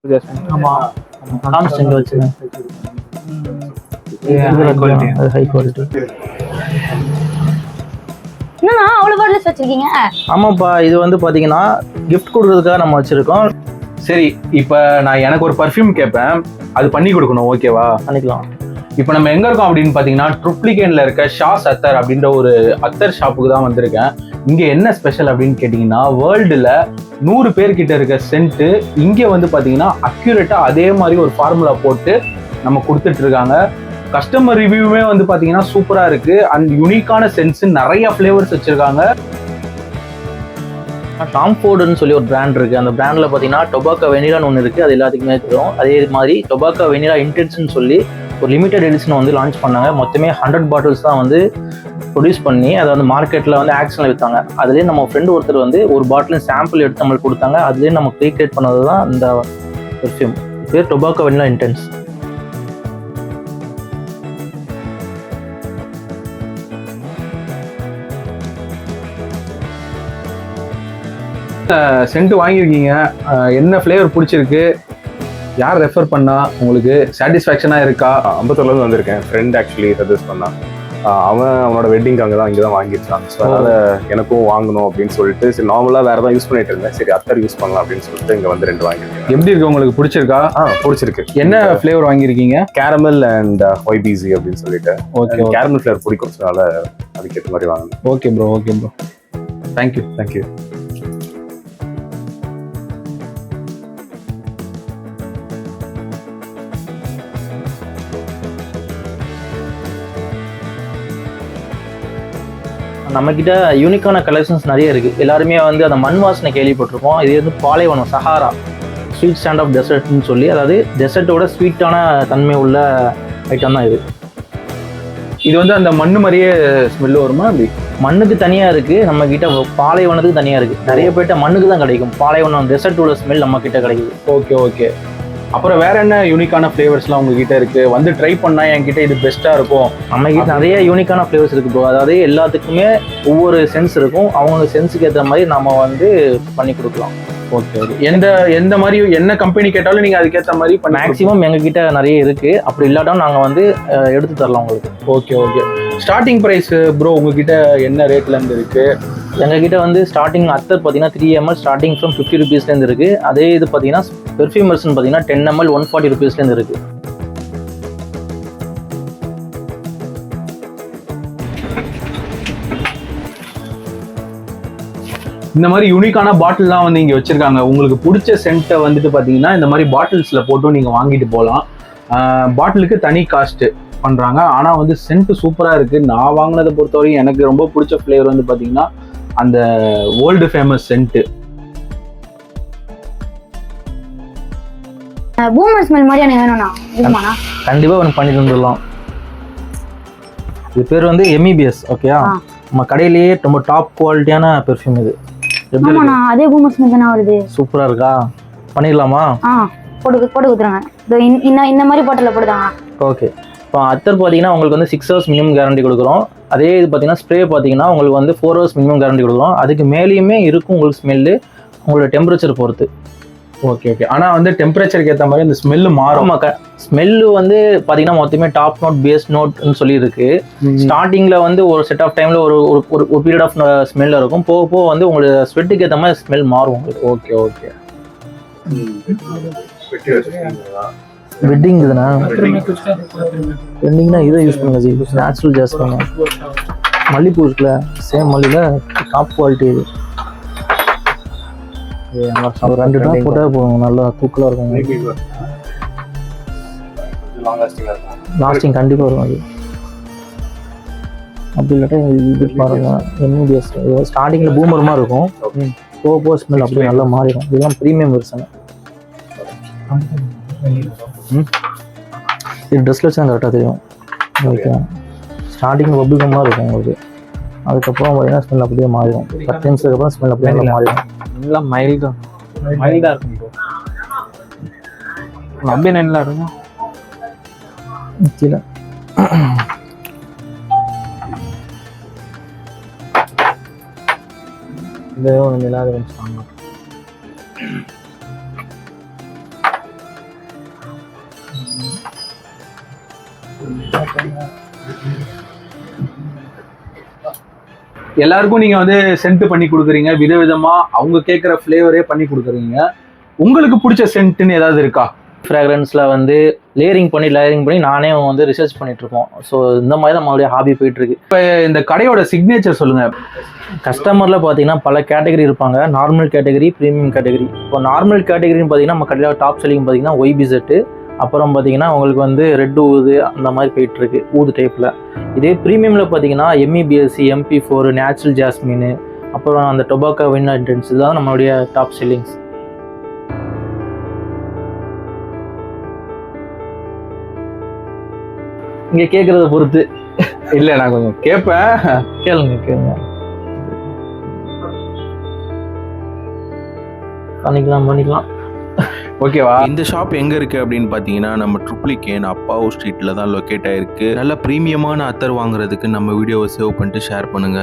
ஆமா கான்ஸ்டன்ட் வச்சுங்க. அது ஹை குவாலிட்டி. என்னண்ணா அவ்வளவு பாட்டில்ஸ் வச்சிருக்கீங்க? ஆமாப்பா, இது வந்து பாத்தீங்கன்னா கிஃப்ட் கொடுக்கறதுக்காக நம்ம வச்சிருக்கோம். சரி, இப்போ நான் எனக்கு ஒரு பர்ஃப்யூம் கேட்பேன், அது பண்ணி கொடுக்கணும், ஓகேவா? பண்ணிக்கலாம். இப்போ நம்ம எங்க இருக்கோம் அப்படின்னு பாத்தீங்கன்னா ட்ரிப்ளிகேன்ல இருக்க ஷாஸ் அத்தர் அப்படின்ற ஒரு அத்தர் ஷாப்புக்கு தான் வந்திருக்கேன். இங்க என்ன ஸ்பெஷல் அப்படின்னு கேட்டீங்கன்னா, வேர்ல்டுல 100 பேர்கிட்ட இருக்க சென்ட் இங்க வந்து பாத்தீங்கன்னா அக்யூரேட்டா அதே மாதிரி ஒரு ஃபார்முலா போட்டு நம்ம கொடுத்துட்டு இருக்காங்க. கஸ்டமர் ரிவ்யூமே வந்து பாத்தீங்கன்னா சூப்பரா இருக்கு. அண்ட் யூனிக்கான சென்ஸ் நிறைய ஃபிளேவர்ஸ் வச்சிருக்காங்க. டாம் ஃபோர்டுன்னு சொல்லி ஒரு பிராண்ட் இருக்குது. அந்த பிராண்டில் பார்த்தீங்கன்னா டொபாக்கோ வெனிலான்னு ஒன்று இருக்குது, அது எல்லாத்துக்குமே தெரியும். அதே மாதிரி டொபாக்கோ வெனிலா இன்டென்ஸ்னு சொல்லி ஒரு லிமிடெட் எடிஷன் வந்து லான்ச் பண்ணாங்க. மொத்தமே 100 பாட்டில்ஸ் தான் வந்து ப்ரொடியூஸ் பண்ணி அதை வந்து மார்க்கெட்டில் வந்து ஆக்ஷனில் விற்றாங்க. அதுலேயே நம்ம ஃப்ரெண்டு ஒருத்தர் வந்து ஒரு பாட்டில் சாம்பிள் எடுத்து நம்மளுக்கு கொடுத்தாங்க. அதுலேயே நம்ம ரீக்ரியேட் பண்ணது தான் இந்த பெர்ஃப்யூம். பேர் டொபாக்கோ வெனிலா இன்டென்ஸ். சென்ட் வாங்கியிருக்கீங்க, என்ன ஃப்ளேவர் பிடிச்சிருக்கு, யார் ரெஃபர் பண்ணா, உங்களுக்கு சாட்டிஸ்ஃபேக்ஷனாக இருக்கா? அம்பத்தூர்லேருந்து வந்திருக்கேன். ஃப்ரெண்ட் ஆக்சுவலி சஜஸ்ட் பண்ணான். அவனோட வெட்டிங் அங்கே தான், இங்கே தான் வாங்கியிருக்கான். ஸோ அதனால் எனக்கும் வாங்கணும் அப்படின்னு சொல்லிட்டு, சரி நார்மலாக வேறு தான் யூஸ் பண்ணிட்டு இருந்தேன், சரி அத்தர் யூஸ் பண்ணலாம் அப்படின்னு சொல்லிட்டு இங்கே வந்து 2 வாங்கியிருக்கேன். எப்படி இருக்கு, உங்களுக்கு பிடிச்சிருக்கா? பிடிச்சிருக்கு. என்ன ஃப்ளேவர் வாங்கியிருக்கீங்க? கேரமல் அண்ட் ஒய்பிசி அப்படின்னு சொல்லிட்டு. ஓகே, கேரமல் ஃப்ளேவர் பிடிக்கும், ஸோ அதனால் அதுக்கேற்ற மாதிரி வாங்கினேன். Okay bro, okay bro, thank you. Thank you. நம்மக்கிட்ட யூனிக்கான கலெக்ஷன்ஸ் நிறைய இருக்குது. எல்லாருமே வந்து அந்த மண் வாசனை கேள்விப்பட்டிருக்கோம். இது வந்து பாலைவனம், சஹாரா ஸ்வீட் ஸ்டாண்ட் ஆஃப் டெசர்ட்னு சொல்லி, அதாவது டெசர்ட்டோட ஸ்வீட்டான தன்மை உள்ள ஐட்டம் தான் இது. இது வந்து அந்த மண்ணு மாதிரியே ஸ்மெல் வருமா? அப்படி மண்ணுக்கு தனியாக இருக்குது, நம்மக்கிட்ட பாலைவனத்துக்கு தனியாக இருக்குது. நிறைய பேர்ட்ட மண்ணுக்கு தான் கிடைக்கும், பாலைவனம் டெசர்ட்டோட ஸ்மெல் நம்மக்கிட்ட கிடைக்குது. Okay okay. அப்புறம் வேற என்ன யூனிக்கான ஃப்ளேவர்ஸ்லாம் உங்ககிட்ட இருக்கு? வந்து ட்ரை பண்ணா என்கிட்ட இது பெஸ்ட்டா இருக்கும். நம்ம கிட்ட நிறைய யூனிக்கான ஃப்ளேவர்ஸ் இருக்கு ப்ரோ. அதாவது எல்லாத்துக்குமே ஒவ்வொரு சென்ஸ் இருக்கும், அவங்க சென்ஸுக்கு ஏற்ற மாதிரி நம்ம வந்து பண்ணி கொடுக்கலாம். Okay okay. எந்த மாதிரி என்ன கம்பெனி கேட்டாலும் நீங்க அதுக்கேற்ற மாதிரி மேக்ஸிமம் எங்ககிட்ட நிறைய இருக்கு. அப்படி இல்லாட்டாலும் நாங்கள் வந்து எடுத்து தரலாம் உங்களுக்கு. Okay okay. Starting price bro உங்ககிட்ட என்ன ரேட்ல இருந்து இருக்கு? எங்ககிட்ட வந்து ஸ்டார்டிங் அத்தர் பார்த்தீங்கன்னா 3 ml ஸ்டார்டிங் ஃப்ரம் 50 rupeesலேருந்து இருக்கு. அதே இது பார்த்தீங்கன்னா பெர்ஃப்யூமர்ஸ்னு பார்த்தீங்கன்னா 10 ml 140 rupeesலேருந்து இருக்கு. இந்த மாதிரி யூனிக்கான பாட்டில்லாம் வந்து இங்கே வச்சிருக்காங்க. உங்களுக்கு பிடிச்ச சென்ட்டை வந்துட்டு பார்த்தீங்கன்னா இந்த மாதிரி பாட்டில்ஸில் போட்டும் நீங்கள் வாங்கிட்டு போகலாம். பாட்டிலுக்கு தனி காஸ்ட்டு பண்ணுறாங்க. ஆனால் வந்து சென்ட்டு சூப்பராக இருக்குது. நான் வாங்கினதை பொறுத்தவரைக்கும் எனக்கு ரொம்ப பிடிச்ச ஃப்ளேவர் வந்து பார்த்தீங்கன்னா அந்த world famous scent. Boomer smell மாதிரி எனக்கு வேணும்ண்ணா. கண்டிப்பாக ஒன்று பண்ணி தந்துடலாம். இது பேர் வந்து MEBS. ஓகேயா, நம்ம கடையிலேயே ரொம்ப டாப் குவாலிட்டியான பெர்ஃப்யூம் இது. ஆமாண்ணா, அதே பூமர் ஸ்மெல் தானே வருது. சூப்பராக இருக்கா? பண்ணிடலாமா? போட்டு கொடுத்துருங்க. இந்த மாதிரி பாட்டில் போடுதாங்க. ஓகே. இப்போ அத்தர் பார்த்தீங்கன்னா உங்களுக்கு வந்து 6 hours மினிமம் கேரண்டி கொடுக்குறோம். அதே இது பார்த்தீங்கன்னா ஸ்ப்ரே பார்த்தீங்கன்னா உங்களுக்கு வந்து 4 hours மினிமம் கேரண்டி கொடுக்குறோம். அதுக்கு மேலேயுமே இருக்கும் உங்களுக்கு ஸ்மெல்லு, உங்களோட டெம்பரேச்சர் பொறுத்து. Okay okay. ஆனால் வந்து டெம்பரேச்சருக்கு ஏற்ற மாதிரி அந்த ஸ்மெல்லு மாறும். ஸ்மெல்லு வந்து பார்த்தீங்கன்னா மொத்தமே டாப் நோட் பேஸ் நோட்னு சொல்லி இருக்கு. ஸ்டார்டிங்கில் வந்து ஒரு செட் ஆஃப் டைமில் ஒரு பீரியட் ஆஃப் ஸ்மெல் இருக்கும். போக போக வந்து உங்களுக்கு ஸ்வெட்டுக்கு ஏற்ற மாதிரி ஸ்மெல் மாறும் உங்களுக்கு. Okay okay. வெட்டிங் இதுனா வெட்டிங்னா இதை யூஸ் பண்ணுங்க ஜி. நேச்சுரல் ஜாஸ்மின் மல்லிப்பூ இருக்குல்ல, சேம் மல்லியில் டாப் குவாலிட்டி இது. ஒரு 2 ட்ராப் போட்டால் போகும், நல்லா தூக்கலாக இருக்கும். லாஸ்டிங் கண்டிப்பாக இருக்கும் அது. அப்படி இல்லாட்டா இது பாருங்க, MEBS ஸ்டார்டிங்கில் பூமர் மாதிரி இருக்கும், போக போக ஸ்மெல் அப்படியே நல்லா மாறிடும். இதுதான் ப்ரீமியம் வெர்ஷன். இது ட்ரெஸ்ல வச்சு கரெக்டாக தெரியும். ஓகே, ஸ்டார்டிங்கில் பப்பிள் மாதிரி இருக்கும் உங்களுக்கு. அதுக்கப்புறம் பார்த்தீங்கன்னா ஸ்மெல் அப்படியே மாறிடும். 10 நிமிஷத்துக்கு அப்புறம் ஸ்மெல் அப்படியே நல்லா மாறிடும். எல்லாம் மைல்டாக இருக்கும் ப்ரோ. அப்படியே நல்லா இருக்கும். கீழே இந்த ஒன்று இல்லாத வச்சுக்காங்க. எல்லாருக்கும் நீங்க வந்து சென்ட் பண்ணி கொடுக்குறீங்க, விதவிதமா அவங்க கேட்குற ஃப்ளேவரே பண்ணி கொடுக்குறீங்க. உங்களுக்கு பிடிச்ச சென்ட்னு ஏதாவது இருக்கா? ஃப்ராக்ரன்ஸில் வந்து லேயரிங் பண்ணி நானே வந்து ரிசர்ச் பண்ணிட்டு இருக்கோம். ஸோ இந்த மாதிரி தான் நம்மளுடைய ஹாபி போயிட்டு இருக்கு. இப்போ இந்த கடையோட சிக்னேச்சர் சொல்லுங்க. கஸ்டமரில் பார்த்தீங்கன்னா பல கேட்டகரி இருப்பாங்க. Normal category, premium category. இப்போ நார்மல் கேட்டகரின்னு பார்த்தீங்கன்னா நம்ம கடையில் டாப் செல்லிங் பார்த்தீங்கன்னா ஒய்பி செட்டு, அப்புறம் பார்த்தீங்கன்னா உங்களுக்கு வந்து ரெட் ஊது அந்த மாதிரி போயிட்டு இருக்கு, ஊது டைப்பில். இதே ப்ரீமியமில் பார்த்தீங்கன்னா எம்இபிஎஸ்சி, MP4, நேச்சுரல் ஜாஸ்மின், அப்புறம் அந்த டொபாக்கோ வெனிலா இன்டென்ஸ், இதுதான் நம்மளுடைய டாப் செல்லிங்ஸ். இங்கே கேட்குறத பொறுத்து. இல்லை, நான் கொஞ்சம் கேட்பேன், கேளுங்க. பண்ணிக்கலாம். ஓகேவா? இந்த ஷாப் எங்க இருக்கு அப்படின்னு பாத்தீங்கன்னா நம்ம ட்ரிப்ளிகேன் அப்பாவு ஸ்ட்ரீட்ல தான் லொக்கேட் ஆயிருக்கு. நல்ல பிரீமியமான அத்தர் வாங்குறதுக்கு நம்ம வீடியோவை சேவ் பண்ணிட்டு ஷேர் பண்ணுங்க.